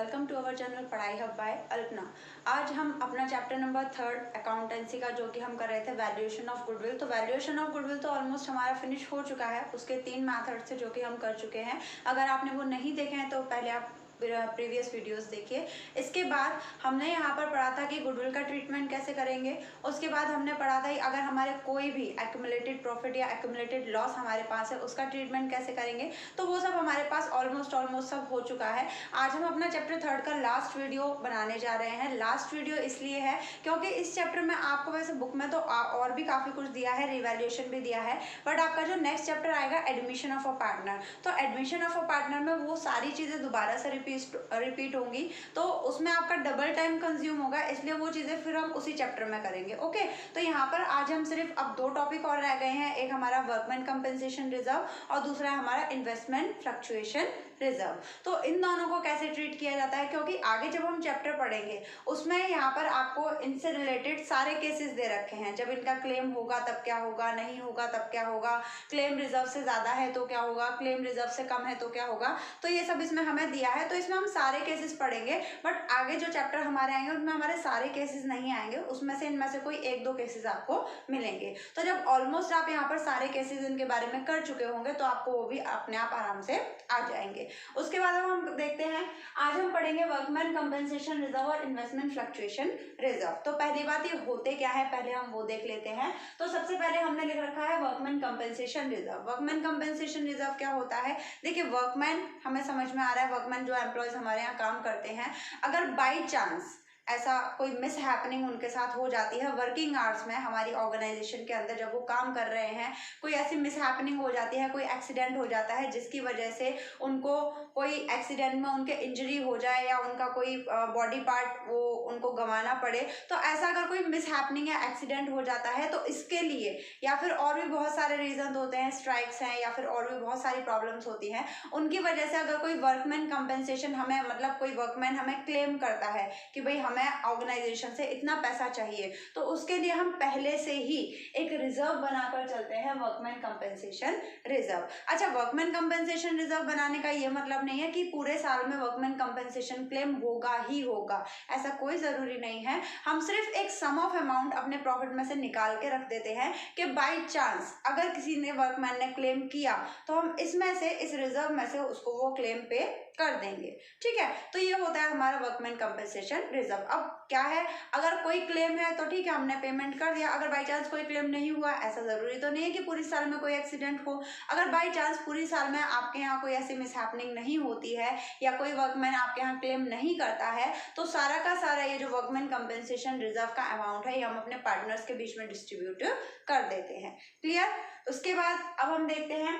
Welcome to our channel पढ़ाई hub bye Alpana. आज हम अपना चैप्टर नंबर 3 अकाउंटेंसी का जो कि हम कर रहे थे वैल्यूएशन ऑफ गुडविल। तो वैल्यूएशन ऑफ गुडविल तो ऑलमोस्ट हमारा फिनिश हो चुका है। उसके 3 मेथड से जो कि हम कर चुके हैं। अगर आपने वो नहीं देखे हैं तो पहले आप प्रीवियस वीडियोस देखिए। इसके बाद हमने यहाँ पर पढ़ा था कि गुडविल का ट्रीटमेंट कैसे करेंगे। उसके बाद हमने पढ़ा था कि अगर हमारे कोई भी एक्यूमुलेटेड प्रॉफिट या एक्यूमुलेटेड लॉस हमारे पास है उसका ट्रीटमेंट कैसे करेंगे। तो वो सब हमारे पास ऑलमोस्ट सब हो चुका है। आज हम अपना चैप्टर 3 का लास्ट वीडियो बनाने जा रहे हैं। लास्ट वीडियो इसलिए है क्योंकि इस चैप्टर में आपको वैसे बुक में तो और भी काफ़ी कुछ दिया है, रिवैल्यूएशन भी दिया है, बट आपका जो नेक्स्ट चैप्टर आएगा एडमिशन ऑफ अ पार्टनर, तो एडमिशन ऑफ अ पार्टनर में वो सारी चीज़ें दोबारा से रिपीट होंगी, तो उसमें आपका डबल टाइम कंज्यूम होगा, इसलिए वो चीज़ें फिर हम उसी चैप्टर में करेंगे। ओके, तो यहाँ पर आज हम सिर्फ अब 2 टॉपिक और रह गए हैं। एक हमारा वर्कमैन कंपेंसेशन रिजर्व और दूसरा हमारा इन्वेस्टमेंट फ्लक्चुएशन रिजर्व। तो इन दोनों को कैसे ट्रीट किया जाता है, क्योंकि आगे जब हम चैप्टर पढ़ेंगे उसमें यहाँ पर आपको इनसे रिलेटेड सारे केसेस दे रखे हैं। जब इनका क्लेम होगा तब क्या होगा, नहीं होगा तब क्या होगा, क्लेम रिजर्व से ज़्यादा है तो क्या होगा, क्लेम रिजर्व से कम है तो क्या होगा, तो ये सब इसमें हमें दिया है। तो इसमें हम सारे केसेस पढ़ेंगे, बट आगे जो चैप्टर हमारे आएंगे उसमें हमारे सारे केसेस नहीं आएंगे, उसमें से इनमें से कोई 1-2 केसेस आपको मिलेंगे। तो जब ऑलमोस्ट आप यहाँ पर सारे केसेस इनके बारे में कर चुके होंगे तो आपको वो भी अपने आप आराम से आ जाएंगे। उसके बाद हम देखते हैं, आज हम पढ़ेंगे वर्कमैन कंपेंसेशन रिजर्व और इन्वेस्टमेंट फ्लक्चुएशन रिजर्व। तो पहली बात ये होते क्या है पहले हम वो देख लेते हैं। तो सबसे पहले हमने लिख रखा है workman compensation reserve. Workman compensation reserve क्या होता है? देखिए, वर्कमैन हमें समझ में आ रहा है, वर्कमैन जो एम्प्लॉयज हमारे यहाँ काम करते हैं, अगर बाई चांस ऐसा कोई मिस हैपनिंग उनके साथ हो जाती है वर्किंग आवर्स में, हमारी ऑर्गेनाइजेशन के अंदर जब वो काम कर रहे हैं, कोई ऐसी मिस हैपनिंग हो जाती है, कोई एक्सीडेंट हो जाता है जिसकी वजह से उनको कोई एक्सीडेंट में उनके इंजरी हो जाए या उनका कोई बॉडी पार्ट वो उनको गंवाना पड़े, तो ऐसा अगर कोई मिस हैपनिंग या एक्सीडेंट हो जाता है तो इसके लिए या फिर और भी बहुत सारे रीजन होते हैं, स्ट्राइक्स हैं या फिर और भी बहुत सारी प्रॉब्लम्स होती हैं, उनकी वजह से अगर कोई वर्कमैन कंपेंसेशन हमें मतलब कोई वर्कमैन हमें क्लेम करता है कि भाई हमें ऑर्गेनाइजेशन से इतना पैसा चाहिए, तो उसके लिए हम पहले से ही एक रिजर्व बनाकर चलते हैं, वर्कमैन कंपेंसेशन रिजर्व। अच्छा, वर्कमैन कंपेंसेशन रिजर्व बनाने का ये मतलब नहीं है कि पूरे साल में वर्कमैन कंपेंसेशन क्लेम होगा ही होगा, ऐसा कोई जरूरी नहीं है। हम सिर्फ एक सम ऑफ अमाउंट अपने प्रॉफिट में से निकाल के रख देते हैं कि बाई चांस अगर किसी ने वर्कमैन ने क्लेम किया तो हम इसमें से इस रिजर्व में से उसको वो क्लेम पे कर देंगे। ठीक है, तो ये होता है हमारा वर्कमैन कंपेंसेशन रिजर्व। अब क्या है, अगर कोई क्लेम है तो ठीक है हमने पेमेंट कर दिया, अगर बाई चांस कोई क्लेम नहीं हुआ, ऐसा जरूरी तो नहीं है कि पूरी साल में कोई एक्सीडेंट हो, अगर बाई चांस पूरी साल में आपके यहाँ कोई ऐसी मिस हैपनिंग नहीं होती है या कोई वर्कमैन आपके यहाँ क्लेम नहीं करता है, तो सारा का सारा ये जो वर्कमैन कंपेंसेशन रिजर्व का अमाउंट है ये हम अपने पार्टनर्स के बीच में डिस्ट्रीब्यूट कर देते हैं। क्लियर? उसके बाद अब हम देखते हैं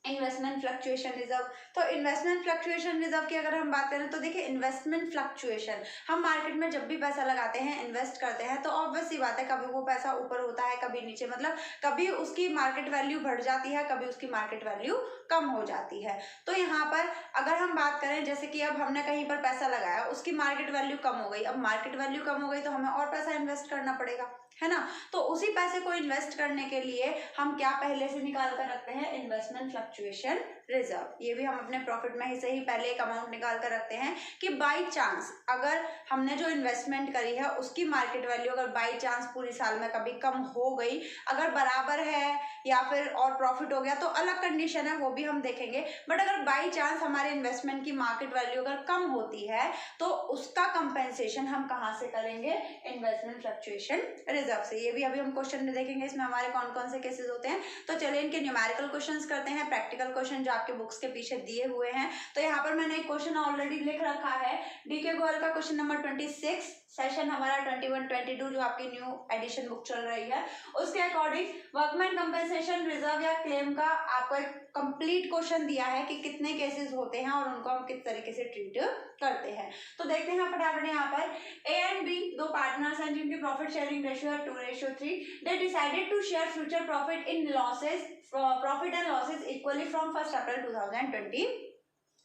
इन्वेस्टमेंट फ्लक्चुएशन रिजर्व। तो इन्वेस्टमेंट फ्लक्चुएशन रिजर्व की अगर हम बात करें तो देखिए, इन्वेस्टमेंट फ्लक्चुएशन, हम मार्केट में जब भी पैसा लगाते हैं, इन्वेस्ट करते हैं, तो ऑब्वियस सी बात है कभी वो पैसा ऊपर होता है कभी नीचे, मतलब कभी उसकी मार्केट वैल्यू बढ़ जाती है कभी उसकी मार्केट वैल्यू कम हो जाती है। तो यहाँ पर अगर हम बात करें जैसे कि अब हमने कहीं पर पैसा लगाया, उसकी मार्केट वैल्यू कम हो गई, अब मार्केट वैल्यू कम हो गई तो हमें और पैसा इन्वेस्ट करना पड़ेगा, है ना। तो उसी पैसे को इन्वेस्ट करने के लिए हम क्या पहले से निकाल कर रखते हैं, इन्वेस्टमेंट फ्लक्चुएशन रिजर्व। ये भी हम अपने प्रॉफिट में ही से ही पहले एक अमाउंट निकाल कर रखते हैं कि बाई चांस अगर हमने जो इन्वेस्टमेंट करी है उसकी मार्केट वैल्यू अगर बाई चांस पूरी साल में कभी कम हो गई, अगर बराबर है या फिर और प्रॉफिट हो गया तो अलग कंडीशन है, वो भी हम देखेंगे, बट अगर बाई चांस हमारे इन्वेस्टमेंट की मार्केट वैल्यू अगर कम होती है तो उसका कंपेंसेशन हम कहाँ से करेंगे, इन्वेस्टमेंट फ्लक्चुएशन रिजर्व से। ये भी अभी हम क्वेश्चन में देखेंगे इसमें हमारे कौन कौन से केसेस होते हैं। तो चलिए इनके न्यूमेरिकल क्वेश्चंस करते हैं, प्रैक्टिकल क्वेश्चन जो आपके बुक्स के पीछे दिए हुए हैं। तो यहाँ पर मैंने एक क्वेश्चन ऑलरेडी लिख रखा है, डीके गोयल का क्वेश्चन नंबर 26, सेशन हमारा 21-22 जो आपकी न्यू एडिशन बुक चल रही है, उसके अकॉर्डिंग वर्कमैन कंपेंसेशन रिजर्व या क्लेम का आपको एक कंप्लीट क्वेश्चन दिया है कि कितने केसेस होते हैं और उनको हम किस तरीके से ट्रीट करते हैं। तो देखते हैं फटाफट यहाँ पर, ए एंड बी दो पार्टनर्स हैं जिनकी प्रॉफिट शेयरिंग रेशियो है 2:3। They decided to share future profit in losses, profit and losses equally from 1 April 2021।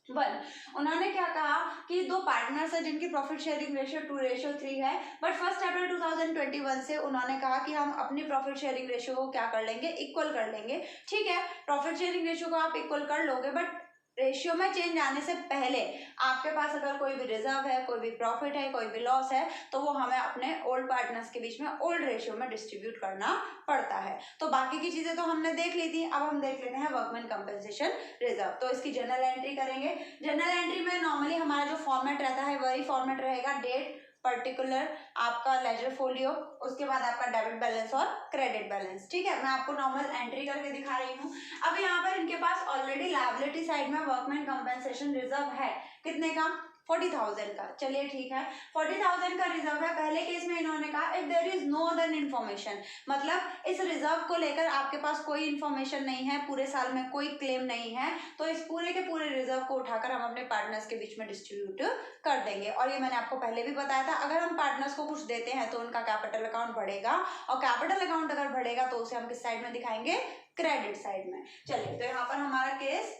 उन्होंने क्या कहा कि दो पार्टनर्स हैं जिनकी प्रॉफिट शेयरिंग रेशियो 2:3 है, बट 1 अप्रैल 2021 से उन्होंने कहा कि हम अपनी प्रॉफिट शेयरिंग रेशियो को क्या कर लेंगे, इक्वल कर लेंगे। ठीक है, प्रॉफिट शेयरिंग रेशियो को आप इक्वल कर लोगे, बट रेशियो में चेंज आने से पहले आपके पास अगर कोई भी रिजर्व है, कोई भी प्रॉफिट है, कोई भी लॉस है, तो वो हमें अपने ओल्ड पार्टनर्स के बीच में ओल्ड रेशियो में डिस्ट्रीब्यूट करना पड़ता है। तो बाकी की चीजें तो हमने देख ली थी, अब हम देख लेते हैं वर्कमैन कंपनसेशन रिजर्व। तो इसकी जर्नल एंट्री करेंगे। जर्नल एंट्री में नॉर्मली हमारा जो फॉर्मेट रहता है वही फॉर्मेट रहेगा, डेट, पर्टिकुलर, आपका लेजर फोलियो, उसके बाद आपका डेबिट बैलेंस और क्रेडिट बैलेंस। ठीक है, मैं आपको नॉर्मल एंट्री करके दिखा रही हूँ। अब यहाँ पर इनके पास ऑलरेडी लायबिलिटी साइड में वर्कमैन कंपनसेशन रिजर्व है, कितने का? 40,000 का। चलिए ठीक है, 40,000 का रिजर्व है। पहले केस में इन्होंने कहा if there is no other information, मतलब इस रिजर्व को लेकर आपके पास कोई इन्फॉर्मेशन नहीं है, पूरे साल में कोई क्लेम नहीं है, तो इस पूरे के पूरे रिजर्व को उठाकर हम अपने पार्टनर्स के बीच में डिस्ट्रीब्यूट कर देंगे। और ये मैंने आपको पहले भी बताया था, अगर हम पार्टनर्स को कुछ देते हैं तो उनका कैपिटल अकाउंट बढ़ेगा, और कैपिटल अकाउंट अगर बढ़ेगा तो उसे हम किस साइड में दिखाएंगे? क्रेडिट साइड में। चलिए, तो यहाँ पर हमारा केस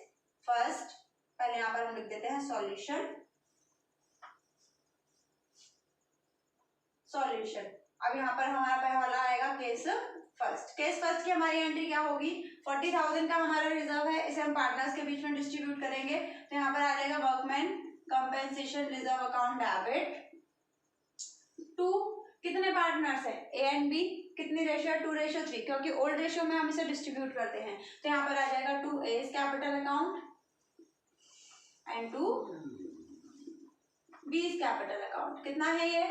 फर्स्ट, पहले यहाँ पर हम लिख देते हैं सॉल्यूशन। अब यहाँ पर हमारा पहला आएगा केस फर्स्ट। केस फर्स्ट की हमारी एंट्री क्या होगी? 40,000 का हमारा रिजर्व है, इसे हम पार्टनर्स के बीच में डिस्ट्रीब्यूट करेंगे। तो यहाँ पर आ जाएगा workman compensation reserve account debit to, कितने पार्टनर्स है? ए एंड बी, कितनी रेशियो? 2:3, क्योंकि ओल्ड रेशियो में हम इसे डिस्ट्रीब्यूट करते हैं। तो यहाँ पर आ जाएगा 2 एज कैपिटल अकाउंट एंड 2 बीज कैपिटल अकाउंट। कितना है ये?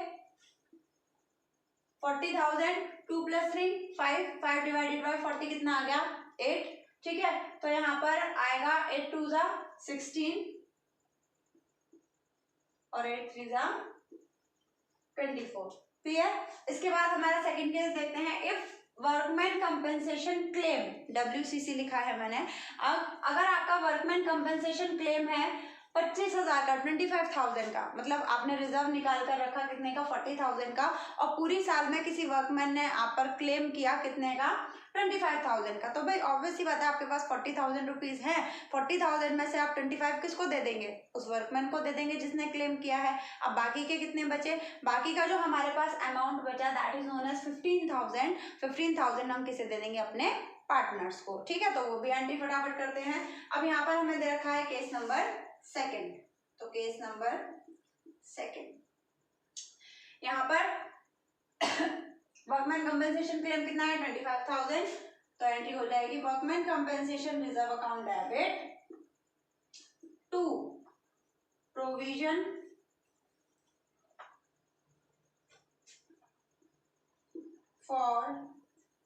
40,000, 2 + 3 5, 5 डिवाइडेड बाय 40 कितना आ गया? 8। ठीक है, तो यहाँ पर आएगा 8 2 जा 16 और 8 3 जा 24। क्लियर? इसके बाद हमारा सेकंड केस देखते हैं। If workman compensation claim, WCC लिखा है मैंने। अब अगर आपका वर्कमैन कंपेंसेशन क्लेम है 25,000 का, 25,000 का, मतलब आपने रिजर्व निकाल कर रखा कितने का? 40,000 का, और पूरी साल में किसी वर्कमैन ने आप पर क्लेम किया कितने का? 25,000 का। तो भाई ऑब्वियस सी बात है, आपके पास 40,000 रुपीज है, 40,000 में से आप 25 किसको दे देंगे? उस वर्कमैन को दे देंगे जिसने क्लेम किया है। अब बाकी के कितने बचे? बाकी का जो हमारे पास अमाउंट बचा दैट इज नोन एज 15,000। 15,000 हम किसे दे देंगे? अपने पार्टनर्स को। ठीक है, तो वो भी एंट्री फटाफट करते हैं। अब यहाँ पर हमें दे रखा है केस नंबर सेकेंड, तो केस नंबर सेकेंड यहाँ पर वर्कमैन कंपेंसेशन क्लेम कितना है? 25,000। तो एंट्री हो जाएगी workman compensation reserve account debit to provision for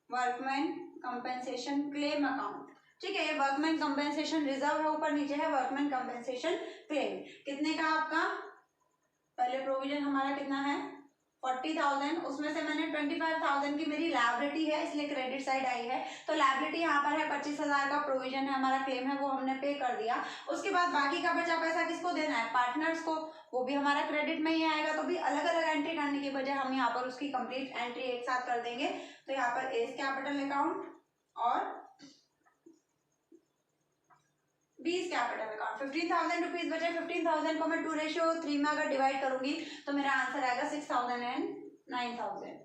workman compensation claim account. ठीक है, ये वर्कमैन कंपेंसेशन रिजर्व है, ऊपर नीचे है वर्कमैन कंपेंसेशन क्लेम। कितने का आपका? पहले प्रोविजन हमारा कितना है? 40,000, उसमें से मैंने 25,000 की मेरी लायबिलिटी है, इसलिए क्रेडिट साइड आई है। तो लायबिलिटी यहाँ पर है 25,000 का, प्रोविजन है हमारा, क्लेम है, वो हमने पे कर दिया। उसके बाद बाकी का बचा पैसा किसको देना है? पार्टनर्स को, वो भी हमारा क्रेडिट में ही आएगा। तो भी अलग अलग एंट्री करने की बजाय हम यहाँ पर उसकी कंप्लीट एंट्री एक साथ कर देंगे। तो यहाँ पर एज कैपिटल अकाउंट और बीज कैपिटल अकाउंट। 15,000 रुपीज बचे। 15,000 को मैं 2:3 में अगर डिवाइड करूंगी तो मेरा आंसर आएगा 6,000 एंड 9,000।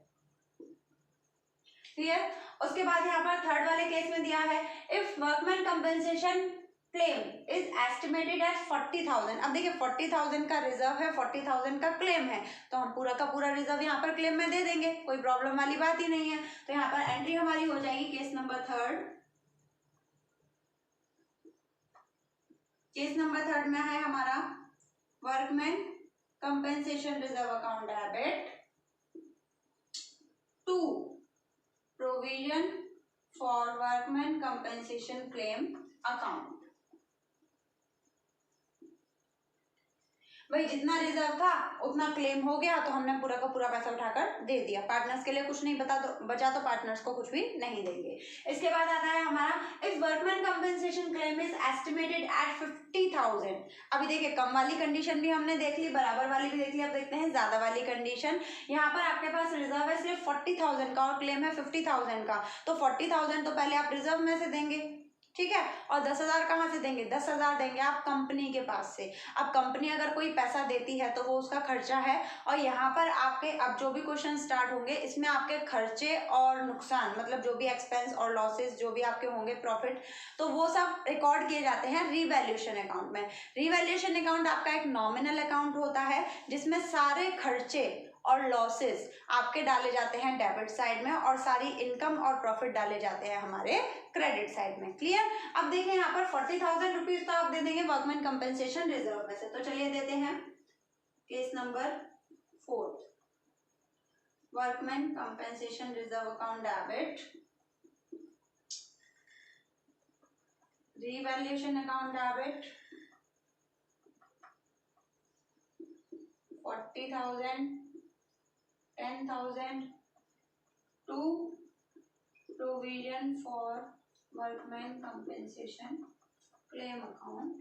क्लियर? उसके बाद यहाँ पर थर्ड वाले केस में दिया है if workman compensation claim is estimated at 40,000। अब देखिए 40,000 का रिजर्व है, 40,000 का क्लेम है, तो हम पूरा का पूरा रिजर्व यहाँ पर क्लेम में दे देंगे, कोई प्रॉब्लम वाली बात ही नहीं है। तो यहाँ पर एंट्री हमारी हो जाएगी case number third. Case number third में है हमारा workman compensation reserve account debit to provision for workman compensation claim account. भाई जितना रिजर्व था उतना क्लेम हो गया, तो हमने पूरा का पूरा पैसा उठाकर दे दिया। पार्टनर्स के लिए कुछ नहीं बचा तो पार्टनर्स को कुछ भी नहीं देंगे। इसके बाद आता है हमारा if workman compensation claim is estimated at 50,000। अभी देखिए कम वाली कंडीशन भी हमने देख ली, बराबर वाली भी देख ली, अब देखते हैं ज्यादा वाली कंडीशन। यहाँ पर आपके पास रिजर्व है सिर्फ 40,000 का और क्लेम है 50,000 का, तो 40,000 तो पहले आप रिजर्व में से देंगे, ठीक है। और 10,000 कहाँ से देंगे? 10,000 देंगे आप कंपनी के पास से। अब कंपनी अगर कोई पैसा देती है तो वो उसका खर्चा है, और यहाँ पर आपके अब जो भी क्वेश्चन स्टार्ट होंगे इसमें आपके खर्चे और नुकसान, मतलब जो भी एक्सपेंस और लॉसेस जो भी आपके होंगे, प्रॉफिट, तो वो सब रिकॉर्ड किए जाते हैं रीवैल्यूएशन अकाउंट में। रीवैल्यूएशन अकाउंट आपका एक नॉमिनल अकाउंट होता है जिसमें सारे खर्चे और लॉसेस आपके डाले जाते हैं डेबिट साइड में, और सारी इनकम और प्रॉफिट डाले जाते हैं हमारे क्रेडिट साइड में। क्लियर? अब देखिए यहाँ पर 40,000 रुपीज तो आप दे देंगे वर्कमैन कंपेंसेशन रिजर्व में से, तो चलिए देते हैं case number 4, workman compensation reserve account debit, revaluation account debit 40,000, 10,000 to provision for workman compensation claim account।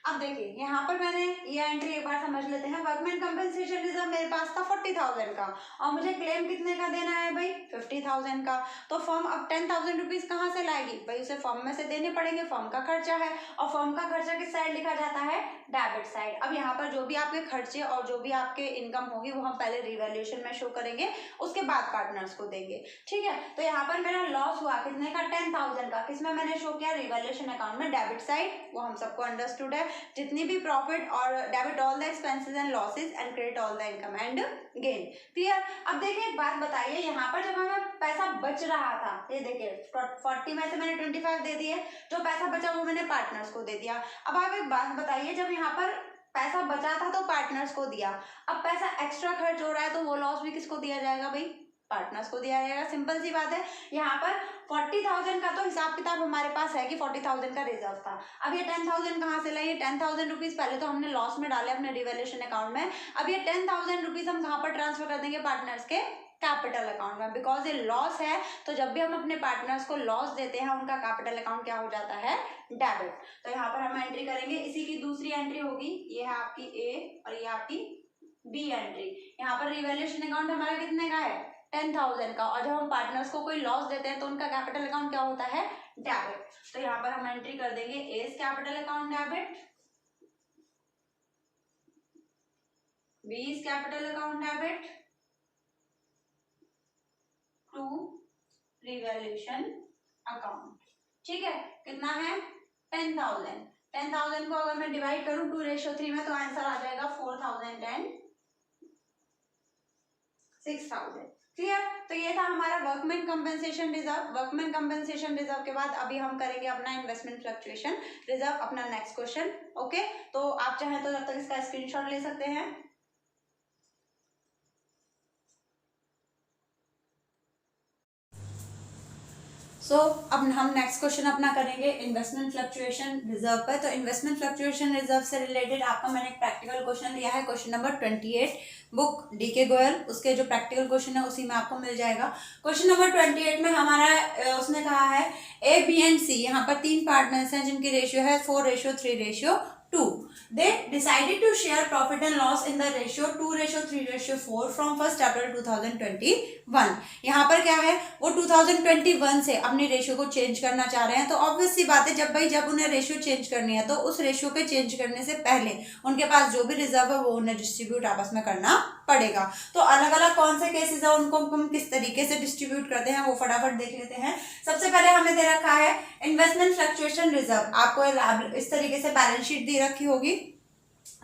अब देखिए यहाँ पर मैंने ये एंट्री एक बार समझ लेते हैं। वर्कमैन कंपेंसेशन रिजर्व मेरे पास था 40,000 का, और मुझे क्लेम कितने का देना है भाई? 50,000 का। तो फर्म अब 10,000 रुपीज कहाँ से लाएगी भाई? उसे फर्म में से देने पड़ेंगे, फर्म का खर्चा है, और फर्म का खर्चा किस साइड लिखा जाता है? Debit side. अब यहाँ पर जो भी आपके खर्चे और जो भी आपके इनकम होगी वो हम पहले रिवैल्यूएशन में शो करेंगे, उसके बाद पार्टनर्स को देंगे। ठीक है, तो यहाँ पर मेरा लॉस हुआ कितने का? 10,000 का। किसमें मैंने शो किया? रिवैल्यूएशन अकाउंट में, डेबिट साइड, वो हम सबको अंडरस्टूड है। जितनी भी प्रॉफिट और debit all the expenses and losses and credit all the income and gain. Clear? अब देखिए एक बात बताइए, यहाँ पर जब हमें पैसा बच रहा था, ये देखिए 40 में से मैंने 25 दे दिए, जो पैसा बचा वो मैंने पार्टनर्स को दे दिया। अब आप एक बात बताइए, जब यहाँ पर पैसा बचा था तो पार्टनर्स को दिया, अब पैसा एक्स्ट्रा खर्च हो रहा है तो वो लॉस भी किसको दिया जाएगा भाई? पार्टनर्स को दिया जाएगा। सिंपल सी बात है। यहाँ पर 40,000 का तो हिसाब किताब हमारे पास है कि 40,000 का रिजर्व था। अब ये 10,000 कहाँ से लाए? 10,000 रुपीज पहले तो हमने लॉस में डाले अपने रिवैल्यूएशन अकाउंट में। अब ये 10,000 रुपीज हम कहाँ पर ट्रांसफर कर देंगे? पार्टनर्स के कैपिटल अकाउंट में। बिकॉज ये लॉस है, तो जब भी हम अपने पार्टनर्स को लॉस देते हैं उनका कैपिटल अकाउंट क्या हो जाता है? डेबिट। तो यहाँ पर हम एंट्री करेंगे। इसी की दूसरी एंट्री होगी, ये है आपकी ए और ये आपकी बी एंट्री। यहाँ पर रिवैल्यूएशन अकाउंट हमारा कितने का है? 10,000 का। और जब हम पार्टनर्स को कोई लॉस देते हैं तो उनका कैपिटल अकाउंट क्या होता है? डेबिट। तो यहाँ पर हम एंट्री कर देंगे A's capital account debit, B's capital account debit to revaluation account. ठीक है, कितना है? 10,000। 10,000 को अगर मैं डिवाइड करूं 2:3 में तो आंसर आ जाएगा 4,000 एंड 6,000। क्लियर? तो ये था हमारा workman compensation reserve. Workman compensation reserve के बाद अभी हम करेंगे अपना इन्वेस्टमेंट फ्लक्चुएशन रिजर्व, अपना नेक्स्ट क्वेश्चन। ओके, तो आप चाहें तो जब तक इसका स्क्रीनशॉट ले सकते हैं। अब हम नेक्स्ट क्वेश्चन अपना करेंगे इन्वेस्टमेंट फ्लक्चुएशन रिजर्व पर। तो इन्वेस्टमेंट फ्लक्चुएशन रिजर्व से रिलेटेड आपका मैंने एक प्रैक्टिकल क्वेश्चन लिया है, question number 28, book DK Goyal, उसके जो प्रैक्टिकल क्वेश्चन है उसी में आपको मिल जाएगा। क्वेश्चन नंबर 28 में हमारा उसने कहा है ए बी एंड सी, यहाँ पर 3 पार्टनर्स हैं जिनकी रेशियो है 4:3:2। They decided to share profit and loss in the ratio 2:3:4 from 1st April 2021। यहाँ पर क्या है, वो 2021 से अपनी रेशियो को चेंज करना चाह रहे हैं। तो ऑब्वियस सी बात है, जब उन्हें रेशियो चेंज करनी है तो उस रेशियो के चेंज करने से पहले उनके पास जो भी रिजर्व है वो उन्हें डिस्ट्रीब्यूट आपस में करना पड़ेगा। तो अलग अलग कौन से केसेस है उनको हम किस तरीके से डिस्ट्रीब्यूट करते हैं वो फटाफट देख लेते हैं। सबसे पहले हमें दे रखा है इन्वेस्टमेंट फ्लक्चुएशन रिजर्व। आपको इस तरीके से बैलेंस शीट दी रखी होगी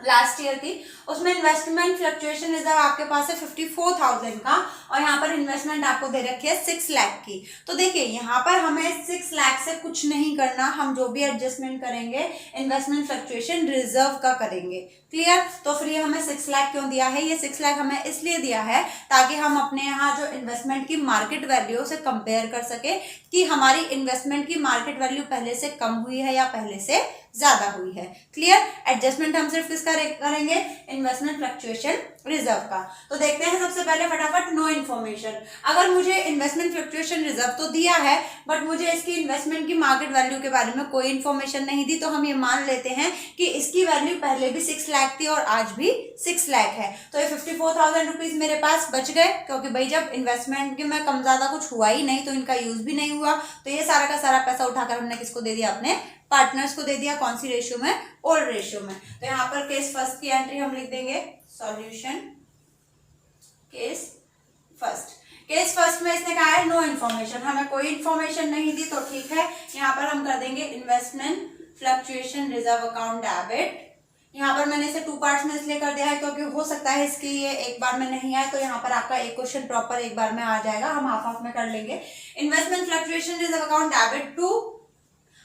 लास्ट ईयर की, उसमें इन्वेस्टमेंट फ्लक्चुएशन रिजर्व आपके पास है 54,000 का, और यहाँ पर इन्वेस्टमेंट आपको दे रखी है 6 लाख की। तो देखिए यहाँ पर हमें 6 लाख से कुछ नहीं करना, हम जो भी एडजस्टमेंट करेंगे इन्वेस्टमेंट फ्लक्चुएशन रिजर्व का करेंगे। क्लियर? तो फिर ये हमें 6 लाख क्यों दिया है? ये 6 लाख हमें इसलिए दिया है ताकि हम अपने यहाँ जो इन्वेस्टमेंट की मार्केट वैल्यू से कंपेयर कर सके कि हमारी इन्वेस्टमेंट की मार्केट वैल्यू पहले से कम हुई है या पहले से ज्यादा हुई है। क्लियर? एडजस्टमेंट हम सिर्फ किसका करेंगे? इन्वेस्टमेंट फ्लक्चुएशन रिजर्व का। तो देखते हैं सबसे पहले फटाफट नो इन्फॉर्मेशन। अगर मुझे इन्वेस्टमेंट फ्लक्चुएशन रिजर्व तो दिया है बट मुझे इसकी इन्वेस्टमेंट की मार्केट वैल्यू के बारे में कोई इन्फॉर्मेशन नहीं दी, तो हम ये मान लेते हैं कि इसकी वैल्यू पहले भी 6 लाख थी और आज भी 6 लाख है। तो ये 54,000 रुपीज मेरे पास बच गए, क्योंकि भाई जब इन्वेस्टमेंट के में कम ज्यादा कुछ हुआ ही नहीं तो इनका यूज भी नहीं हुआ। तो ये सारा का सारा पैसा उठाकर हमने किसको दे दिया? अपने पार्टनर्स को दे दिया। कौन सी रेशियो में? ओल्ड रेशियो में। तो यहाँ पर केस फर्स्ट की एंट्री हम लिख देंगे solution case first. Case first में इसने कहा है नो इन्फॉर्मेशन, हमें कोई इन्फॉर्मेशन नहीं दी तो ठीक है। यहाँ पर हम कर देंगे investment fluctuation reserve account debit. यहाँ पर मैंने इसे 2 पार्ट्स में इसलिए कर दिया है क्योंकि हो सकता है इसकी ये एक बार में नहीं आए, तो यहाँ पर आपका एक क्वेश्चन प्रॉपर एक बार में आ जाएगा। हम हाफ हाफ में कर लेंगे। Investment fluctuation reserve account debit to,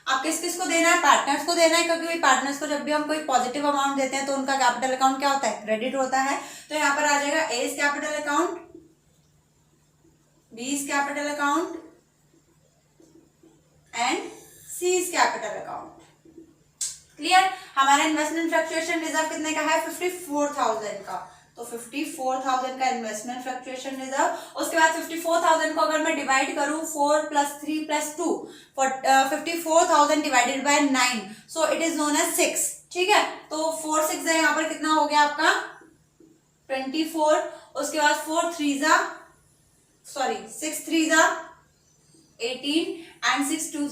आप किस किस को देना है? पार्टनर्स को देना है, क्योंकि पार्टनर्स को जब भी हम कोई पॉजिटिव अमाउंट देते हैं तो उनका कैपिटल अकाउंट क्या होता है? क्रेडिट होता है। तो यहाँ पर आ जाएगा A is capital account, B is capital account and C is capital account. Clear? हमारा इन्वेस्टमेंट फ्लक्चुएशन रिजर्व कितने का है? 54,000 का। तो 54,000 का इन्वेस्टमेंट फ्लक्चुएशन रिजर्व। उसके बाद 54,000 को अगर मैं डिवाइड करूं 4 + 3 + 2, 54,000 divided by 9, so it is known as 6। ठीक है? तो 4 6 है, यहाँ पर कितना हो गया आपका? 24। उसके बाद 6 3 18 एंड 6 2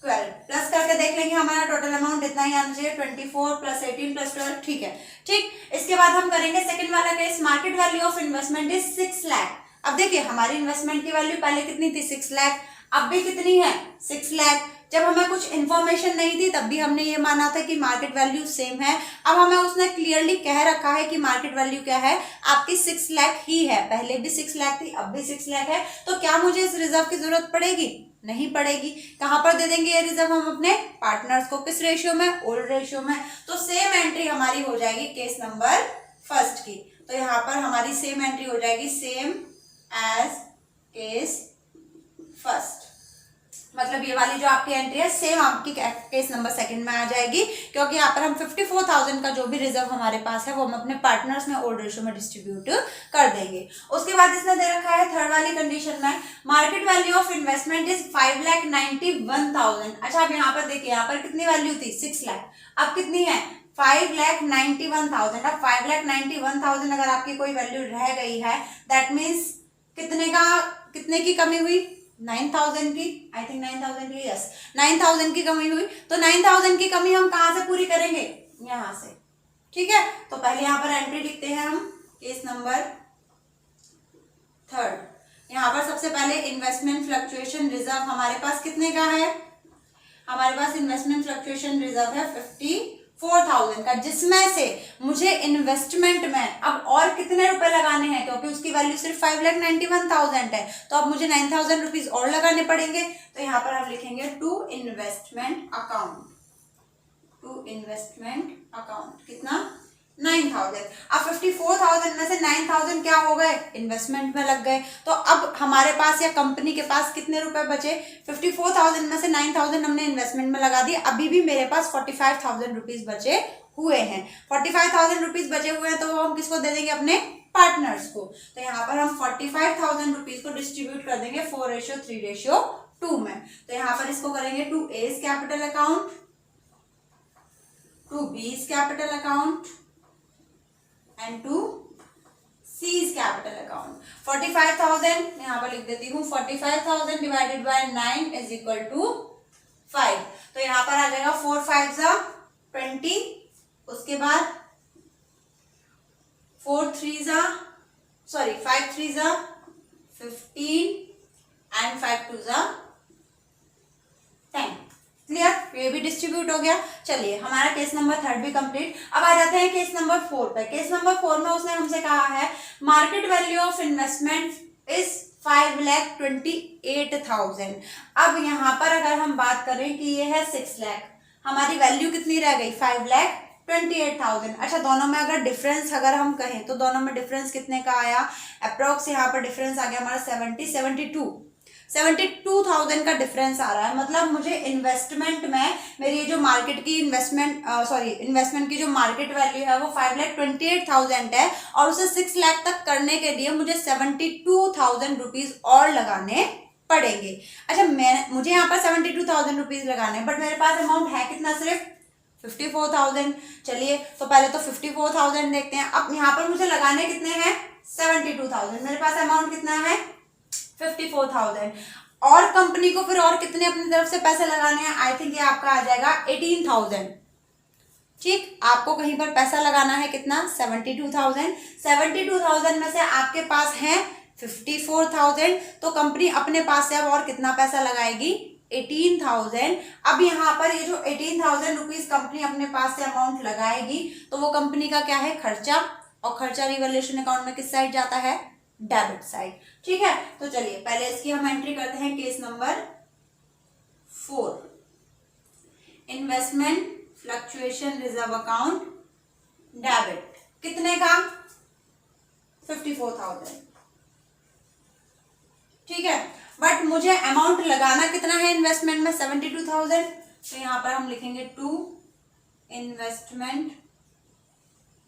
12। प्लस करके देख लेंगे, हमारा टोटल अमाउंट इतना ही आना चाहिए, 24 + 18 + 12। ठीक है, ठीक। इसके बाद हम करेंगे सेकंड वाला case. Market value of investment is 6 lakh. अब देखिए हमारी इन्वेस्टमेंट की वैल्यू पहले कितनी थी? 6 लाख। अब भी कितनी है? 6 लाख। जब हमें कुछ इन्फॉर्मेशन नहीं थी तब भी हमने ये माना था कि मार्केट वैल्यू सेम है। अब हमें उसने क्लियरली कह रखा है कि मार्केट वैल्यू क्या है? आपकी 6 लाख ही है। पहले भी 6 लाख थी, अब भी 6 लाख है। तो क्या मुझे इस रिजर्व की जरूरत पड़ेगी? नहीं पड़ेगी। कहां पर दे देंगे ये रिजर्व? हम अपने पार्टनर्स को। किस रेशियो में? ओल्ड रेशियो में। तो सेम एंट्री हमारी हो जाएगी केस नंबर फर्स्ट की। तो यहाँ पर हमारी सेम एंट्री हो जाएगी सेम एज केस फर्स्ट। मतलब ये वाली जो आपकी एंट्री है सेम आपकी केस नंबर सेकंड में आ जाएगी, क्योंकि यहाँ पर हम 54,000 का जो भी रिजर्व हमारे पास है वो हम अपने पार्टनर्स में ओल्ड रेशियो में डिस्ट्रीब्यूट कर देंगे। उसके बाद इसने दे रखा है थर्ड वाली कंडीशन में market value of investment is 5,91,000। अच्छा, अब यहाँ पर देखिए, यहाँ पर कितनी वैल्यू थी? 6 लाख। अब कितनी है? 5,91,000। अब 5,91,000 अगर आपकी कोई वैल्यू रह गई है, दैट मीन्स कितने की कमी हुई? 9,000 की। आई थिंक 9,000 की, यस, 9,000 की कमी हुई। तो 9,000 की कमी हम कहाँ से पूरी करेंगे? यहाँ से। ठीक है, तो पहले यहाँ पर एंट्री लिखते हैं हम केस नंबर थर्ड। यहाँ पर सबसे पहले इन्वेस्टमेंट फ्लक्चुएशन रिजर्व हमारे पास कितने का है? हमारे पास इन्वेस्टमेंट फ्लक्चुएशन रिजर्व है 54,000 का, जिसमें से मुझे इन्वेस्टमेंट में अब और कितने रुपए लगाने हैं, क्योंकि उसकी वैल्यू सिर्फ 5,91,000 है। तो अब मुझे 9,000 रुपीज और लगाने पड़ेंगे। तो यहाँ पर हम लिखेंगे to investment account. To investment account कितना? 9,000। अब 54,000 में से 9,000 क्या हो गए? इन्वेस्टमेंट में लग गए। तो अब हमारे पास या कंपनी के पास कितने रुपए बचे? 54,000 में से 9,000 हमने इन्वेस्टमेंट में लगा दिए। अभी भी मेरे पास 45,000 रुपीज बचे हुए हैं। 45,000 रुपीज बचे हुए हैं तो हम किसको दे देंगे? अपने पार्टनर्स को। तो यहाँ पर हम 45,000 रुपीज को डिस्ट्रीब्यूट कर देंगे 4:3:2 में। तो यहाँ पर इसको करेंगे to A capital account, to B capital account and to C's capital account। 45,000 यहाँ पर लिख देती हूँ, 45,000 divided by 9 is equal to 5। तो यहाँ पर आ जाएगा 4 5 20। उसके बाद 5 3 15 एंड 5 2 10। क्लियर? ये भी डिस्ट्रीब्यूट हो गया। चलिए, हमारा केस नंबर थर्ड भी कंप्लीट। अब आ जाते हैं केस नंबर 4 पे। केस नंबर 4 में उसने हमसे कहा है market value of investment is 5,28,000। अब यहाँ पर अगर हम बात करें कि ये है 6 लाख, हमारी वैल्यू कितनी रह गई? 5,28,000। अच्छा, दोनों में अगर डिफरेंस अगर हम कहें तो दोनों में डिफरेंस कितने का आया? अप्रोक्स यहाँ पर डिफरेंस आ गया हमारा 72। 72,000 का डिफरेंस आ रहा है। मतलब मुझे इन्वेस्टमेंट में मेरी जो मार्केट की इन्वेस्टमेंट की जो मार्केट वैल्यू है वो 5,28,000 है, और उसे 6 लाख तक करने के लिए मुझे 72,000 रुपीज और लगाने पड़ेंगे। अच्छा, मुझे यहाँ पर 72,000 रुपीज लगाने, बट मेरे पास अमाउंट है कितना, सिर्फ 54,000। चलिए तो पहले तो 54,000 देखते हैं। अब यहाँ पर मुझे लगाने कितने हैं, 72,000। मेरे पास अमाउंट कितना है, 54,000। और कंपनी को फिर और कितने अपनी तरफ से पैसे लगाने हैं, आई थिंक ये आपका आ जाएगा 18,000। ठीक, आपको कहीं पर पैसा लगाना है कितना, 72,000। 72,000 में से आपके पास है 54,000, तो कंपनी अपने पास से अब और कितना पैसा लगाएगी, 18,000। अब यहाँ पर ये जो 18,000 रुपीज कंपनी अपने पास से अमाउंट लगाएगी, तो वो कंपनी का क्या है, खर्चा, और खर्चा रिवैल्यूएशन अकाउंट में किस साइड जाता है, डेबिट साइड। ठीक है, तो चलिए पहले इसकी हम एंट्री करते हैं। Case number 4, investment fluctuation reserve account debit, कितने का, 54,000। ठीक है, बट मुझे अमाउंट लगाना कितना है इन्वेस्टमेंट में, 72,000। तो यहां पर हम लिखेंगे टू इन्वेस्टमेंट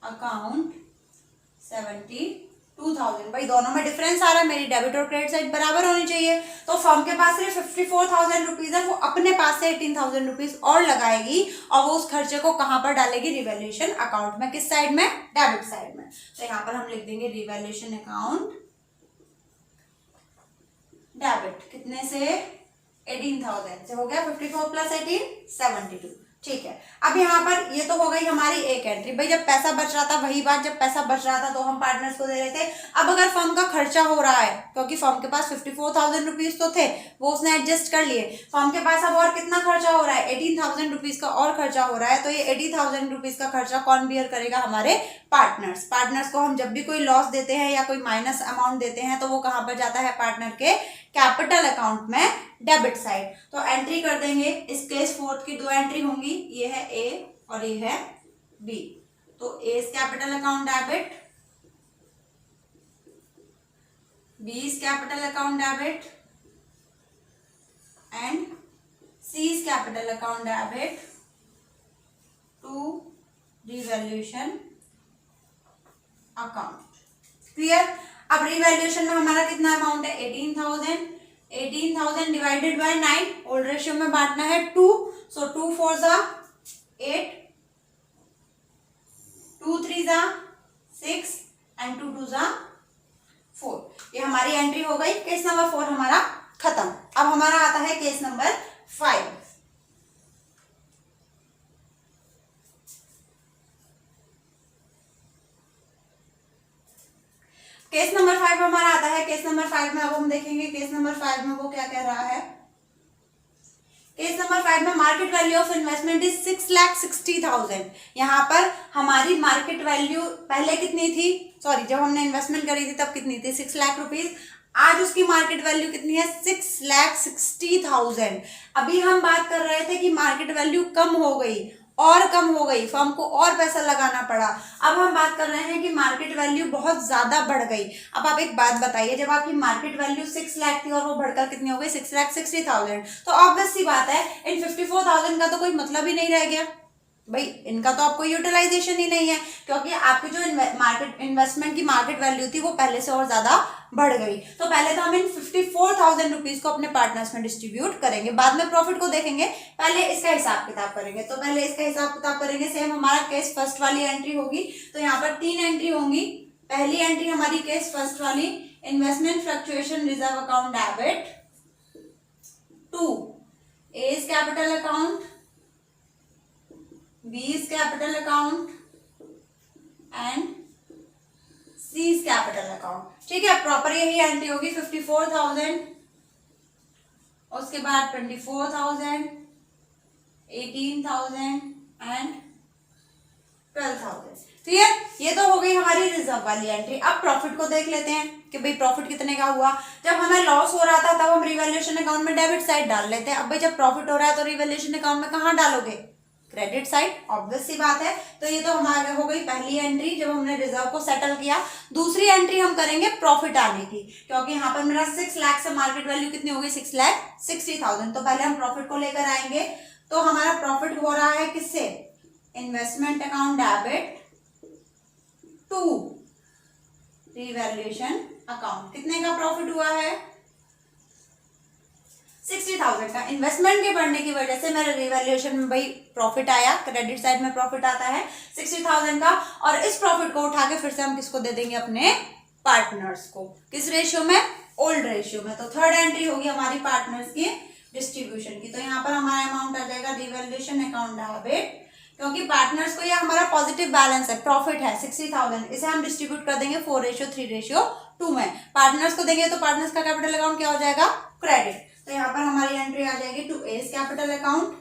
अकाउंट 72,000। भाई दोनों में डिफरेंस आ रहा है, मेरी डेबिट और क्रेडिट साइड बराबर होनी चाहिए। तो फर्म के पास सिर्फ 54,000 रुपीज है, वो अपने पास से 18,000 रुपीज और लगाएगी, और वो उस खर्चे को कहां पर डालेगी, रिवैल्यूएशन अकाउंट में, किस साइड में, डेबिट साइड में। तो यहाँ पर हम लिख देंगे रिवैल्यूएशन अकाउंट डेबिट, कितने से, 18,000 से हो गया, 54 प्लस 18 72। ठीक है, अब यहाँ पर ये तो हो गई हमारी एक एंट्री। भाई जब पैसा बच रहा था, वही बात, जब पैसा बच रहा था तो हम पार्टनर्स को दे रहे थे। अब अगर फर्म का खर्चा हो रहा है, क्योंकि फर्म के पास 54,000 रुपीज तो थे, वो उसने एडजस्ट कर लिए, फर्म के पास अब और कितना खर्चा हो रहा है, 18,000 रुपीज का और खर्चा हो रहा है। तो ये 80,000 रुपीज का खर्चा कौन बियर करेगा, हमारे पार्टनर्स। पार्टनर्स को हम जब भी कोई लॉस देते हैं या कोई माइनस अमाउंट देते हैं, तो वो कहाँ पर जाता है, पार्टनर के कैपिटल अकाउंट में, डेबिट साइड। तो एंट्री कर देंगे। इस केस 4 की 2 एंट्री होंगी, ये है ए और ये है बी। तो A is capital account debit, B is capital account debit, and C is capital account debit to revaluation account. Clear. अब रिवैल्यूएशन में हमारा कितना अमाउंट है, 18,000। 18,000 डिवाइडेड बाय 9, ओल्ड रेशियो में बांटना है 2, सो 2 4 जा 8, 2 3 जा 6 एंड 2 2 जा 4। ये हमारी एंट्री हो गई। केस नंबर 4 हमारा खत्म। अब हमारा आता है केस नंबर 5। केस नंबर 5 हमारा आता है। केस नंबर 5 में अब हम देखेंगे केस नंबर 5 में वो क्या कह रहा है। केस नंबर 5 में market value of investment is 6,60,000। यहाँ पर हमारी मार्केट वैल्यू पहले कितनी थी, सॉरी जब हमने इन्वेस्टमेंट करी थी तब कितनी थी, 6 लाख रुपीज। आज उसकी मार्केट वैल्यू कितनी है, 6,60,000। अभी हम बात कर रहे थे कि मार्केट वैल्यू कम हो गई और कम हो गई, फर्म को और पैसा लगाना पड़ा। अब हम बात कर रहे हैं कि मार्केट वैल्यू बहुत ज्यादा बढ़ गई। अब आप एक बात बताइए, जब आपकी मार्केट वैल्यू 6 लाख थी और वो बढ़कर कितनी हो गई, 6,60,000, तो ऑब्वियस सी बात है इन 54,000 का तो कोई मतलब ही नहीं रह गया। भाई इनका तो आपको यूटिलाइजेशन ही नहीं है, क्योंकि आपकी जो इन्वेस्टमेंट की मार्केट वैल्यू थी वो पहले से और ज्यादा बढ़ गई। तो पहले तो हम इन 54,000 रुपीज को अपने पार्टनर्स में डिस्ट्रीब्यूट करेंगे, बाद में प्रॉफिट को देखेंगे, पहले इसका हिसाब किताब करेंगे। तो पहले इसका हिसाब किताब करेंगे। सेम हमारा केस फर्स्ट वाली एंट्री होगी, तो यहाँ पर 3 एंट्री होंगी। पहली एंट्री हमारी केस फर्स्ट वाली, investment fluctuation reserve account debit to A is capital account, B is capital account and C is capital account। ठीक है, प्रॉपर यही एंट्री होगी। 54,000, उसके बाद 24,000, 18,000 एंड 12,000। क्लियर। ये तो हो गई हमारी रिजर्व वाली एंट्री। अब प्रॉफिट को देख लेते हैं कि भाई प्रॉफिट कितने का हुआ। जब हमें लॉस हो रहा था तब हम रिवैल्यूएशन अकाउंट में डेबिट साइड डाल लेते हैं। अब भाई जब प्रॉफिट हो रहा है तो रिवैल्यूएशन अकाउंट में कहाँ डालोगे, क्रेडिट साइड, ऑब्वियस सी बात है। तो ये तो हमारे हो गई पहली एंट्री जब हमने रिजर्व को सेटल किया। दूसरी एंट्री हम करेंगे प्रॉफिट आने की, क्योंकि यहाँ पर मेरा 6 लाख से मार्केट वैल्यू कितनी होगी 6,60,000। तो पहले हम प्रॉफिट को लेकर आएंगे। तो हमारा प्रॉफिट हो रहा है किससे, investment account debit to revaluation account. कितने का प्रॉफिट हुआ है 60,000 का। इन्वेस्टमेंट के बढ़ने की वजह से मेरे रिवैल्यूएशन में भाई प्रॉफिट आया, क्रेडिट साइड में प्रॉफिट आता है 60,000 का। और इस प्रॉफिट को उठा के फिर से हम किसको दे देंगे, अपने पार्टनर्स को। किस रेशियो में, ओल्ड रेशियो में। तो थर्ड एंट्री होगी हमारी पार्टनर्स की डिस्ट्रीब्यूशन की। तो यहाँ पर हमारा अमाउंट आ जाएगा रिवैल्यूएशन अकाउंट डेबिट, क्योंकि पार्टनर्स को ये हमारा पॉजिटिव बैलेंस है, प्रॉफिट है 60,000, इसे हम डिस्ट्रीब्यूट कर देंगे 4:3:2 में। पार्टनर्स को देंगे तो पार्टनर्स का कैपिटल अकाउंट क्या हो जाएगा, क्रेडिट। तो यहाँ पर हमारी एंट्री आ जाएगी to A's capital account,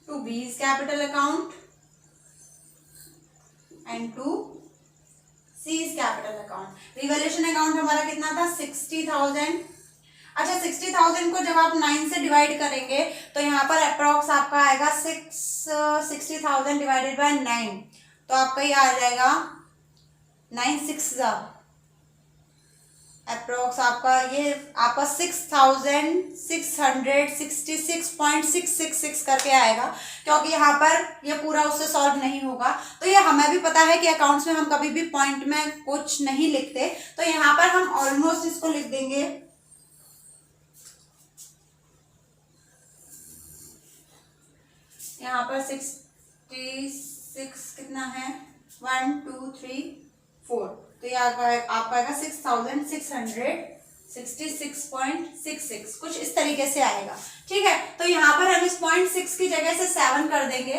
to B's capital account and to C's capital account. Revaluation account हमारा कितना था 60,000। अच्छा 60,000 को जब आप 9 से डिवाइड करेंगे तो यहाँ पर अप्रॉक्स आपका आएगा 60,000 डिवाइडेड बाय 9, तो आपका ये आ जाएगा 9/6 अप्रॉक्स आपका, ये आपका 6,666.666 करके आएगा, क्योंकि यहाँ पर ये पूरा उससे सॉल्व नहीं होगा। तो ये हमें भी पता है कि अकाउंट्स में हम कभी भी पॉइंट में कुछ नहीं लिखते, तो यहाँ पर हम ऑलमोस्ट इसको लिख देंगे यहाँ पर 66 कितना है 1 2 3 4, तो ये आपका आएगा 6,666.66 कुछ इस तरीके से आएगा। ठीक है, तो यहाँ पर हम इस 0.6 की जगह से 7 कर देंगे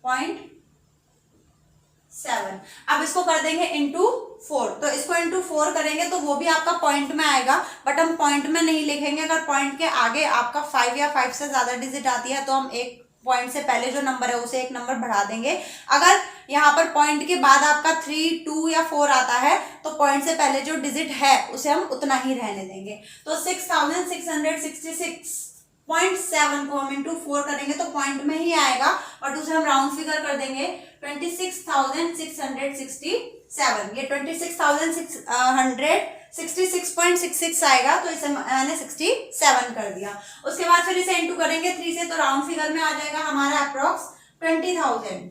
0.7। अब इसको कर देंगे इंटू 4, तो इसको इंटू 4 करेंगे तो वो भी आपका पॉइंट में आएगा, बट हम पॉइंट में नहीं लिखेंगे। अगर पॉइंट के आगे आपका 5 या 5 से ज्यादा डिजिट आती है तो हम एक पॉइंट से पहले जो नंबर है उसे एक नंबर बढ़ा देंगे। अगर यहाँ पर पॉइंट के बाद आपका 3, 2 या 4 आता है तो पॉइंट से पहले जो डिजिट है उसे हम उतना ही रहने देंगे। तो 6,666.7 को हम इंटू 4 करेंगे तो पॉइंट में ही आएगा, और दूसरा हम राउंड फिगर कर देंगे 26,667। ये 26,666.66 आएगा, तो इसे मैंने 67 कर दिया। उसके बाद फिर इसे इंटू करेंगे 3 से, तो राउंड फिगर में आ जाएगा हमारा अप्रोक्स 20,000।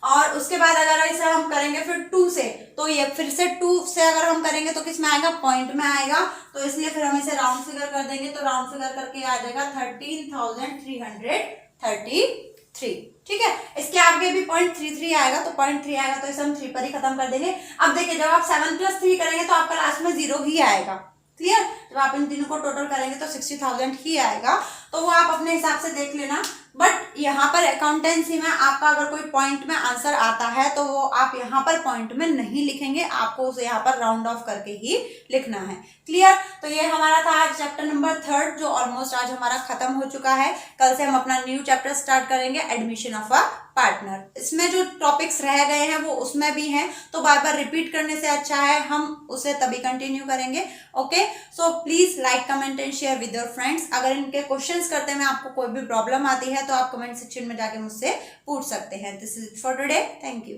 और उसके बाद अगर इसे हम करेंगे फिर 2 से, तो ये फिर से 2 से अगर हम करेंगे तो किस में आएगा, पॉइंट में आएगा। तो इसलिए फिर हम इसे राउंड फिगर कर देंगे, तो राउंड फिगर करके आ जाएगा 13,333। ठीक है, इसके आगे भी 0.33 आएगा, तो 0.3 आएगा तो इसे हम 3 पर ही खत्म कर देंगे। अब देखिए जब आप 7 + 3 करेंगे तो आपका लास्ट में 0 ही आएगा। क्लियर, जब आप इन तीनों को टोटल करेंगे तो 60,000 ही आएगा, तो वो आप अपने हिसाब से देख लेना। बट यहाँ पर अकाउंटेंसी में आपका अगर कोई पॉइंट में आंसर आता है तो वो आप यहाँ पर पॉइंट में नहीं लिखेंगे, आपको उसे यहाँ पर राउंड ऑफ करके ही लिखना है। क्लियर, तो ये हमारा था आज चैप्टर नंबर 3 जो ऑलमोस्ट आज हमारा खत्म हो चुका है। कल से हम अपना न्यू चैप्टर स्टार्ट करेंगे, एडमिशन ऑफ अ पार्टनर। इसमें जो टॉपिक्स रह गए हैं वो उसमें भी हैं, तो बार बार रिपीट करने से अच्छा है हम उसे तभी कंटिन्यू करेंगे। Okay, so please like, comment and share with your friends. अगर इनके क्वेश्चंस करते में आपको कोई भी प्रॉब्लम आती है तो आप कमेंट सेक्शन में जाके मुझसे पूछ सकते हैं। This is for today, thank you.